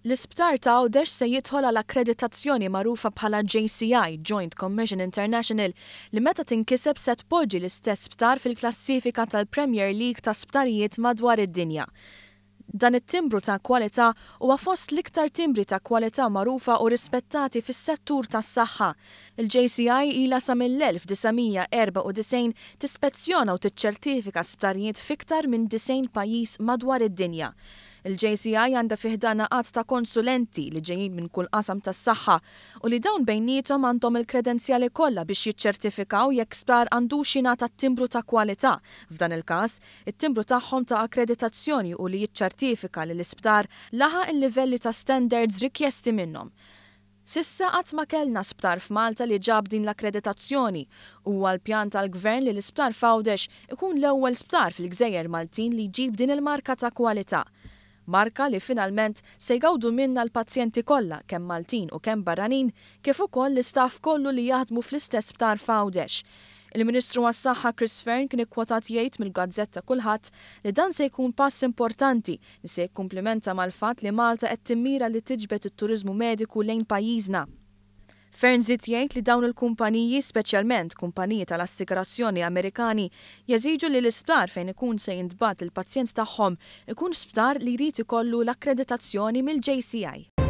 L-isptar ta' Għawdex se jidħol għal akkreditazzjoni magħrufa bħala JCI, Joint Commission International, li meta tinkiseb se tpoġġi l-istess sptar fil-klassifika tal-Premier League ta' sptarijiet madwar id-dinja. Dan it-timbru ta' kwalità huwa fost l-iktar timbri ta' kwalità magħrufa u rispettati fis-settur tas-saħħa. Il-JCI ilha sa mill-1994 tispezzjona u tiċċertifika sptarijiet fiktar minn 90 pajjiż madwar id-dinja. Il-JCI għandha fiħdana qatt ta' konsulenti li ġejjin minn kull qasam tas-saħħa u li dawn bejniethom għandhom il-kredenzjali kollha biex jiċċertifikaw jekk sptar għandux jingħata t-timbru ta' kwalità. F'dan il-każ, it-timbru tagħhom ta' akkreditazzjoni u li jiċċertifika li l-isptar laħaq il-livelli ta' standards rikjesti minnhom. Sissa qatt ma kellna sptar f'Malta li ġab din l-akkreditazzjoni u għall-pjan tal-Gvern li l-isptar f'Għawdex ikun l-ewwel sptar fil-Gżejjer Maltin li jġib din il-marka ta' kwalità. Marka li finalment se jgawdu minna l-pazjenti kollha kemm Maltin u kemm barranin kif ukoll l-istaff kollu li jaħdmu fl-istess sptar f'Għawdex. Il-Ministru għas-Saħħa Chris Fearn kien ikkwotat jgħid mill-Gazzetta Kulħadd li dan se jkun pass importanti li se jikkumplimenta mal-fatt li Malta qed timmira li tiġbed it-turiżmu mediku lejn pajjiżna. Fearn żied jgħid li dawn il-kumpaniji, speċjalment kumpaniji tal-assigurazzjoni Amerikani, jeżiġu li l-isptar fejn ikun se jintbagħat il-pazjent tagħhom ikun sptar li jrid ikollu l-akkreditazzjoni mill-JCI.